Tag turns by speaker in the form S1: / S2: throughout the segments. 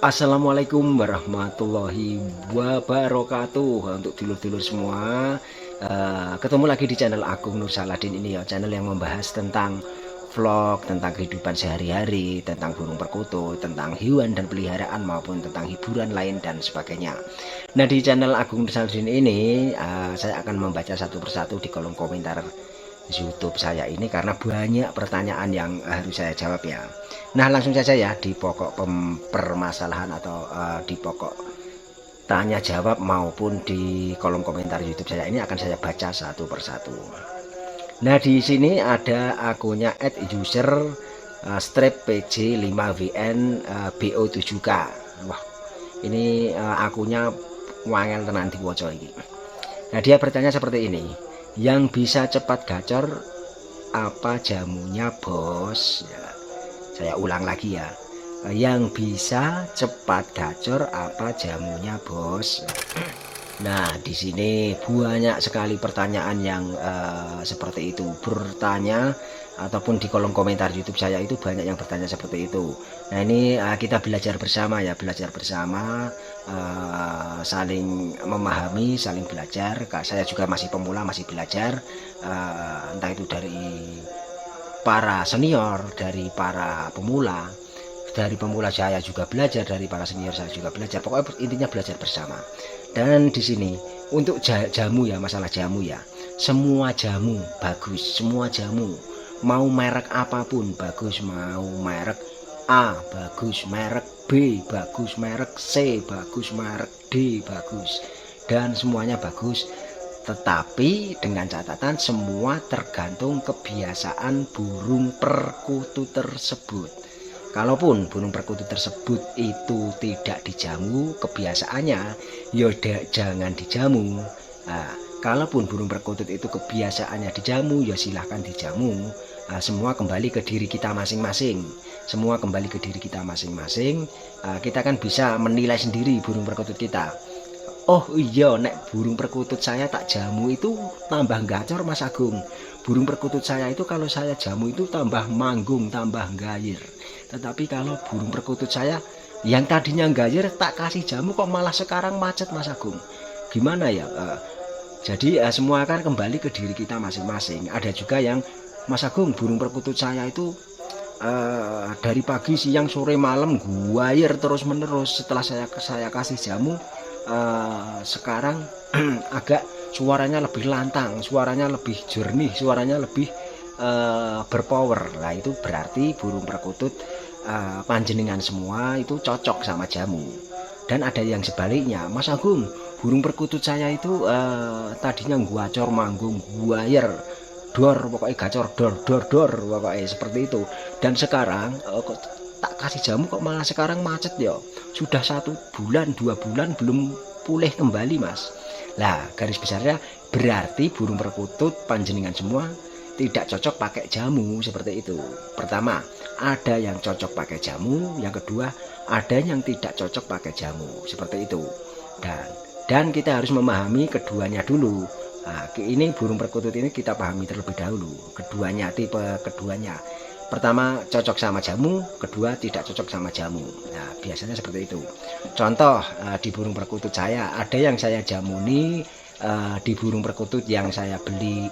S1: Assalamualaikum warahmatullahi wabarakatuh untuk dulur-dulur semua. Ketemu lagi di channel Agung Nur Saladin ini ya, channel yang membahas tentang vlog, tentang kehidupan sehari-hari, tentang burung perkutut, tentang hewan dan peliharaan maupun tentang hiburan lain dan sebagainya. Nah, di channel Agung Nur Saladin ini saya akan membaca satu persatu di kolom komentar YouTube saya ini karena banyak pertanyaan yang harus saya jawab ya. Nah, langsung saja ya di pokok permasalahan atau di pokok tanya jawab maupun di kolom komentar YouTube saya ini akan saya baca satu persatu. Nah, di sini ada akunnya @user strip pj5vn bo7k. Wah, ini akunnya wangel tenan diwaca iki. Nah, dia bertanya seperti ini. Yang bisa cepat gacor apa jamunya, bos? Ya, saya ulang lagi ya. Yang bisa cepat gacor apa jamunya, bos? Nah, di sini banyak sekali pertanyaan yang seperti itu bertanya, ataupun di kolom komentar YouTube saya itu banyak yang bertanya seperti itu. Nah, ini kita belajar bersama ya, belajar bersama, saling memahami, saling belajar. Saya juga masih pemula, masih belajar, entah itu dari para senior, dari para pemula. Dari pemula saya juga belajar, dari para senior saya juga belajar. Pokoknya intinya belajar bersama. Dan di sini untuk jamu ya, masalah jamu ya, semua jamu bagus, semua jamu mau merek apapun bagus, mau merek A bagus, merek B bagus, merek C bagus, merek D bagus, dan semuanya bagus. Tetapi dengan catatan semua tergantung kebiasaan burung perkutut tersebut. Kalaupun burung perkutut tersebut itu tidak dijamu, kebiasaannya ya jangan dijamu. Nah, kalaupun burung perkutut itu kebiasaannya dijamu, ya silahkan dijamu. Nah, semua kembali ke diri kita masing-masing. Semua kembali ke diri kita masing-masing. Kita kan bisa menilai sendiri burung perkutut kita. Oh iya, nek burung perkutut saya tak jamu itu tambah gacor, Mas Agung. Burung perkutut saya itu kalau saya jamu itu tambah manggung, tambah gair. Tetapi kalau burung perkutut saya yang tadinya gair tak kasih jamu kok malah sekarang macet, Mas Agung. Gimana ya? Jadi semua akan kembali ke diri kita masing-masing. Ada juga yang, Mas Agung, burung perkutut saya itu dari pagi, siang, sore, malam gair terus menerus. Setelah saya kasih jamu, sekarang agak suaranya lebih lantang, suaranya lebih jernih, suaranya lebih berpower. Nah, itu berarti burung perkutut panjenengan semua itu cocok sama jamu. Dan ada yang sebaliknya, Mas Agung, burung perkutut saya itu tadinya gacor, manggung, guayer, dor, pokoknya gacor, dor, dor, dor, pokoknya seperti itu. Dan sekarang kok tak kasih jamu kok malah sekarang macet ya. Sudah 1 bulan, 2 bulan belum pulih kembali, Mas. Lah, garis besarnya berarti burung perkutut panjenengan semua tidak cocok pakai jamu seperti itu. Pertama, ada yang cocok pakai jamu, yang kedua ada yang tidak cocok pakai jamu seperti itu. Dan kita harus memahami keduanya dulu. Nah, ini burung perkutut ini kita pahami terlebih dahulu keduanya, tipe keduanya. Pertama cocok sama jamu, kedua tidak cocok sama jamu. Nah, biasanya seperti itu. Contoh di burung perkutut saya, ada yang saya jamuni di burung perkutut yang saya beli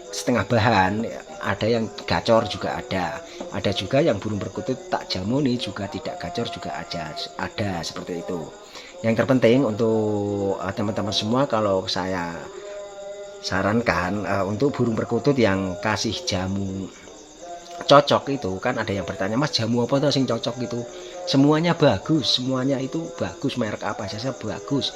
S1: setengah bahan, ada yang gacor juga ada juga yang burung perkutut tak jamuni juga tidak gacor juga ada seperti itu. Yang terpenting untuk teman-teman semua, kalau saya sarankan untuk burung perkutut yang kasih jamu cocok itu, kan ada yang bertanya, Mas, jamu apa tuh sing cocok gitu? Semuanya bagus, semuanya itu bagus, merek apa saja bagus.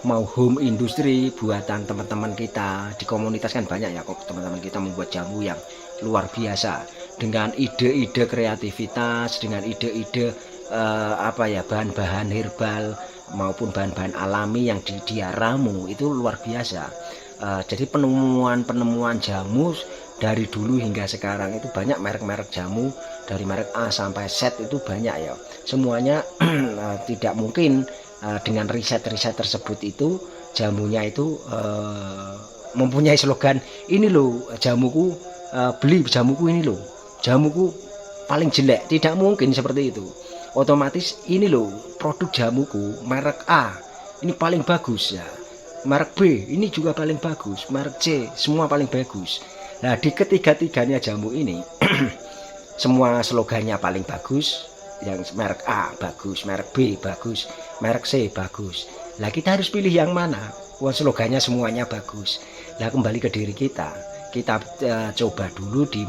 S1: Mau home industri buatan teman-teman kita di komunitas kan banyak ya kok, teman-teman kita membuat jamu yang luar biasa dengan ide-ide kreativitas, dengan ide-ide bahan-bahan herbal maupun bahan-bahan alami yang dia ramu itu luar biasa. Jadi penemuan jamu dari dulu hingga sekarang itu banyak merek-merek jamu, dari merek A sampai Z itu banyak ya. Semuanya tidak mungkin dengan riset-riset tersebut itu jamunya itu mempunyai slogan ini loh jamuku, beli jamuku ini loh, jamuku paling jelek. Tidak mungkin seperti itu. otomatis ini loh produk jamuku merek A ini paling bagus ya, merek B ini juga paling bagus, merek C semua paling bagus. Nah di ketiga-tiganya jamu ini semua slogannya paling bagus, yang merek A bagus, merek B bagus, merek C bagus. Lah kita harus pilih yang mana? Wah slogannya semuanya bagus. Lah kembali ke diri kita coba dulu di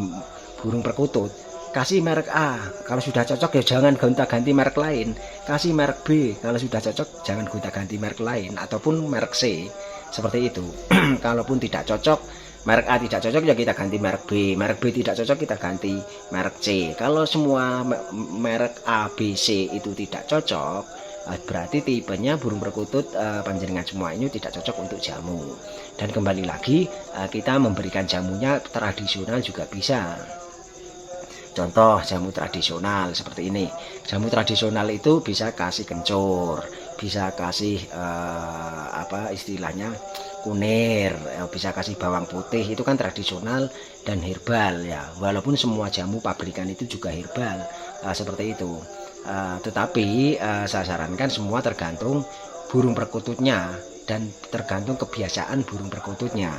S1: burung perkutut, kasih merek A, kalau sudah cocok ya jangan gonta-ganti merek lain. Kasih merek B, kalau sudah cocok jangan gonta-ganti merek lain, ataupun merek C, seperti itu. Kalaupun tidak cocok, merek A tidak cocok ya kita ganti merek B tidak cocok kita ganti merek C. Kalau semua merek A, B, C itu tidak cocok, berarti tipenya burung perkutut panjenengan semua ini tidak cocok untuk jamu. Dan kembali lagi kita memberikan jamunya tradisional juga bisa. Contoh jamu tradisional seperti ini. Jamu tradisional itu bisa kasih kencur, bisa kasih apa istilahnya kunir, bisa kasih bawang putih, itu kan tradisional dan herbal ya. Walaupun semua jamu pabrikan itu juga herbal seperti itu. Tetapi saya sarankan semua tergantung burung perkututnya dan tergantung kebiasaan burung perkututnya.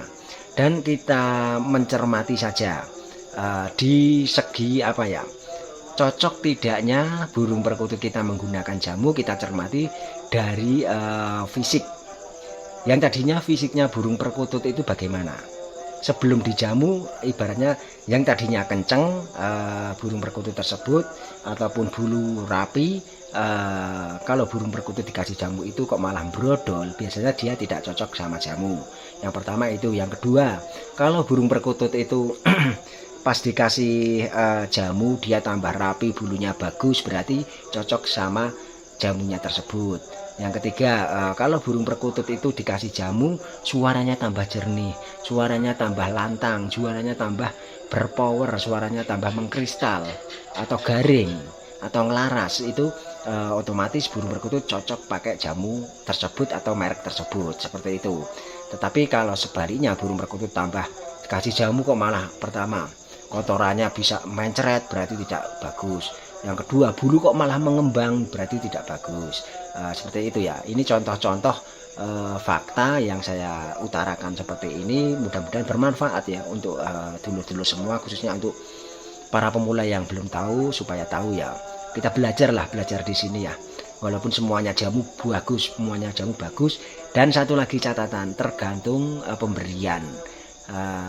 S1: Dan kita mencermati saja di segi apa ya, cocok tidaknya burung perkutut kita menggunakan jamu, kita cermati dari fisik. Yang tadinya fisiknya burung perkutut itu bagaimana sebelum dijamu, ibaratnya yang tadinya kenceng burung perkutut tersebut ataupun bulu rapi, kalau burung perkutut dikasih jamu itu kok malah brodol, biasanya dia tidak cocok sama jamu. Yang pertama itu. Yang kedua, kalau burung perkutut itu pas dikasih jamu dia tambah rapi, bulunya bagus, berarti cocok sama jamunya tersebut. Yang ketiga, kalau burung perkutut itu dikasih jamu suaranya tambah jernih, suaranya tambah lantang, suaranya tambah berpower, suaranya tambah mengkristal atau garing atau ngelaras, itu otomatis burung perkutut cocok pakai jamu tersebut atau merek tersebut, seperti itu. Tetapi kalau sebaliknya burung perkutut tambah dikasih jamu kok malah pertama kotorannya bisa mencret, berarti tidak bagus. Yang kedua, bulu kok malah mengembang, berarti tidak bagus. Seperti itu ya. Ini contoh-contoh fakta yang saya utarakan seperti ini. Mudah-mudahan bermanfaat ya untuk dulur-dulur semua, khususnya untuk para pemula yang belum tahu, supaya tahu ya. Kita belajar di sini ya. Walaupun semuanya jamu bagus, semuanya jamu bagus. Dan satu lagi catatan, tergantung pemberian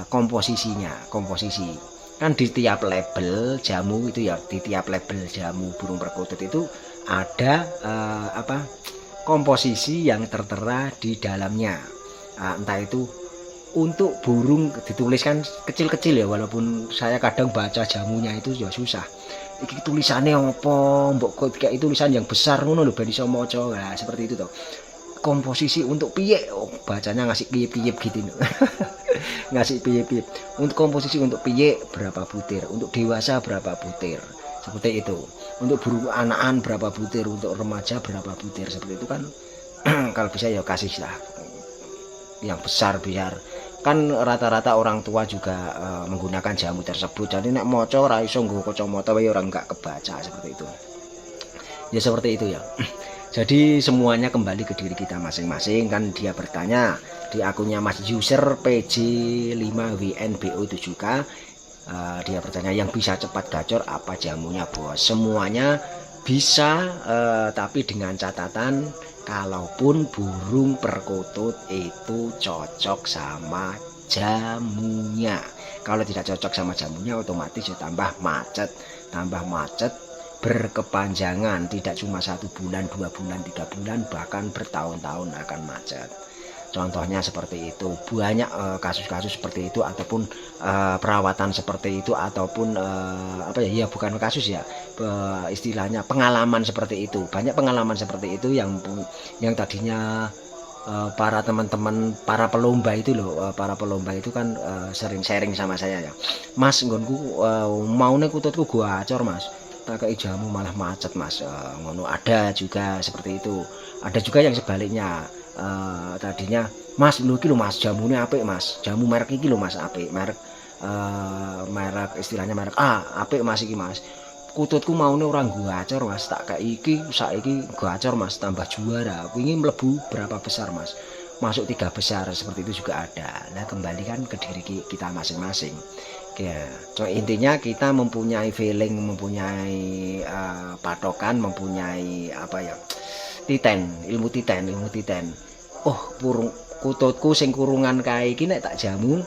S1: komposisinya, komposisi. Kan di tiap label jamu itu ya, di tiap label jamu burung perkutut itu ada komposisi yang tertera di dalamnya. Entah itu untuk burung dituliskan kecil-kecil ya, walaupun saya kadang baca jamunya itu ya susah. Iki tulisannya apa, mbok kok kayak tulisan yang besar ngono lho ben iso maca. Nah, seperti itu toh. Komposisi untuk piye, bacanya ngasih piye-piye gitu. Ngasih piye-piye. Untuk komposisi untuk piye berapa butir, untuk dewasa berapa butir, seperti itu. Untuk burung anakan berapa butir, untuk remaja berapa butir, seperti itu kan. Kalau bisa ya kasih lah yang besar, biar kan rata-rata orang tua juga menggunakan jamu tersebut. Jadi nek maca ora iso nggo kacamata wae orang enggak kebaca, seperti itu. Ya seperti itu ya. Jadi semuanya kembali ke diri kita masing-masing. Kan dia bertanya di akunnya Mas User PJ5WNBO7K, dia bertanya yang bisa cepat gacor apa jamunya bos. Semuanya bisa, tapi dengan catatan kalaupun burung perkutut itu cocok sama jamunya. Kalau tidak cocok sama jamunya, otomatis ya tambah macet berkepanjangan, tidak cuma 1 bulan, 2 bulan, 3 bulan, bahkan bertahun-tahun akan macet. Contohnya seperti itu, banyak kasus-kasus seperti itu, ataupun perawatan seperti itu, ataupun ya bukan kasus ya, istilahnya pengalaman seperti itu. Banyak pengalaman seperti itu yang tadinya para teman-teman, para pelomba itu loh, para pelomba itu kan sering sharing sama saya ya, Mas nggonku maune kututku gua acor Mas, pakai jamu malah macet Mas, ngono. Ada juga seperti itu. Ada juga yang sebaliknya, tadinya Mas lho iki lho Mas jamune apik Mas, jamu merek iki lho Mas apik, merek istilahnya merek A apik Mas iki Mas, kututku maune ora gacor Mas, tak kayak iki saiki gacor Mas, tambah juara. Wingi mlebu berapa besar Mas? Masuk 3 besar seperti itu juga ada. Nah kembali kan ke diri kita masing-masing. Ya, intinya kita mempunyai feeling, mempunyai patokan, mempunyai apa ya? Ilmu titen. Oh, kututku sing kurungan kae iki nek tak jamu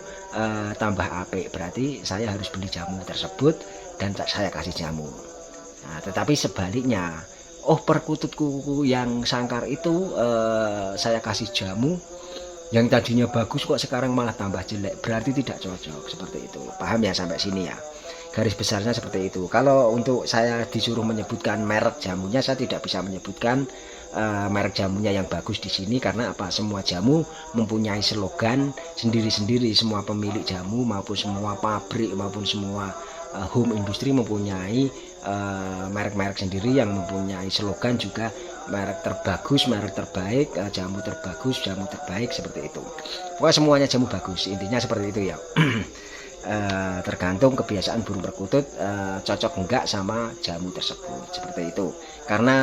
S1: tambah apik, berarti saya harus beli jamu tersebut dan saya kasih jamu. Nah, tetapi sebaliknya, oh perkututku yang sangkar itu saya kasih jamu yang tadinya bagus kok sekarang malah tambah jelek, berarti tidak cocok, seperti itu. Paham ya sampai sini ya? Garis besarnya seperti itu. Kalau untuk saya disuruh menyebutkan merek jamunya, saya tidak bisa menyebutkan merek jamunya yang bagus di sini karena apa? Semua jamu mempunyai slogan sendiri-sendiri. Semua pemilik jamu maupun semua pabrik maupun semua home industry mempunyai merek-merek sendiri yang mempunyai slogan juga, merek terbagus, merek terbaik, jamu terbagus, jamu terbaik, seperti itu. Pokoknya semuanya jamu bagus, intinya seperti itu ya. Tergantung kebiasaan burung perkutut cocok enggak sama jamu tersebut, seperti itu. Karena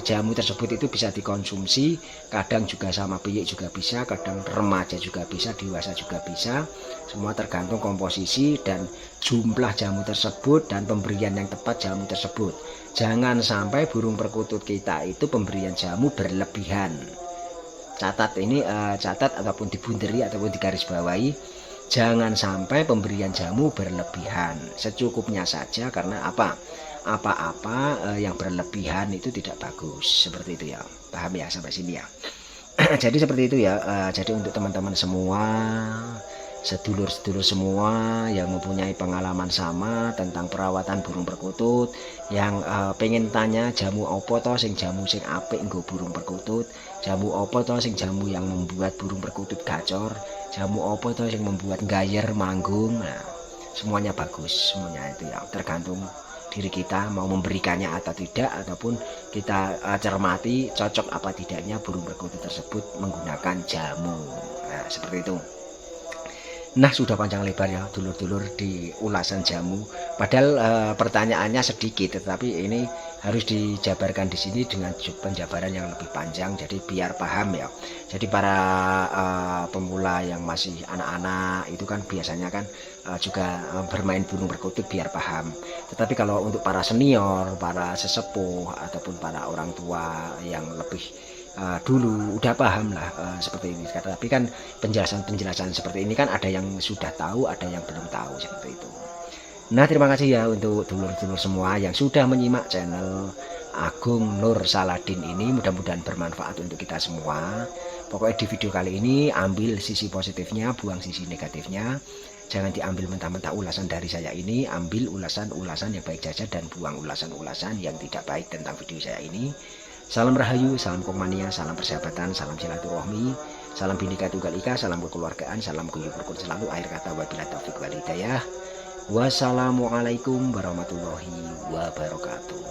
S1: jamu tersebut itu bisa dikonsumsi, kadang juga sama piyik juga bisa, kadang remaja juga bisa, dewasa juga bisa. Semua tergantung komposisi dan jumlah jamu tersebut dan pemberian yang tepat jamu tersebut. Jangan sampai burung perkutut kita itu pemberian jamu berlebihan. Catat ini, catat ataupun dibunderi ataupun digarisbawahi, jangan sampai pemberian jamu berlebihan, secukupnya saja. Karena apa-apa yang berlebihan itu tidak bagus, seperti itu ya. Paham ya sampai sini ya? Jadi seperti itu ya. Jadi untuk teman-teman semua, sedulur-sedulur semua yang mempunyai pengalaman sama tentang perawatan burung perkutut, yang pengen tanya jamu opo to sing jamu sing apik nggo burung perkutut, jamu opo to sing jamu yang membuat burung perkutut gacor, jamu opo to sing membuat gayer manggung. Nah, semuanya bagus, semuanya itu ya tergantung diri kita mau memberikannya atau tidak, ataupun kita cermati cocok apa tidaknya burung perkutut tersebut menggunakan jamu. Nah, seperti itu. Nah, sudah panjang lebar ya dulur-dulur di ulasan jamu. Padahal pertanyaannya sedikit, tetapi ini harus dijabarkan di sini dengan penjabaran yang lebih panjang. Jadi biar paham ya. Jadi para pemula yang masih anak-anak itu kan biasanya kan juga bermain burung perkutut biar paham. Tetapi kalau untuk para senior, para sesepuh ataupun para orang tua yang lebih dulu udah paham lah seperti ini. Tapi kan penjelasan seperti ini kan ada yang sudah tahu, ada yang belum tahu, seperti itu. Nah, terima kasih ya untuk dulur-dulur semua yang sudah menyimak channel Agung Nur Saladin ini. Mudah-mudahan bermanfaat untuk kita semua. Pokoknya di video kali ini ambil sisi positifnya, buang sisi negatifnya. Jangan diambil mentah-mentah ulasan dari saya ini, ambil ulasan-ulasan yang baik saja dan buang ulasan-ulasan yang tidak baik tentang video saya ini. Salam Rahayu, salam Komania, salam persahabatan, salam silaturahmi, salam Bhinneka Tunggal Ika, salam kekeluargaan, salam guyub rukun selalu. Akhir kata wabillahi taufiq wal hidayah. Wassalamualaikum warahmatullahi wabarakatuh.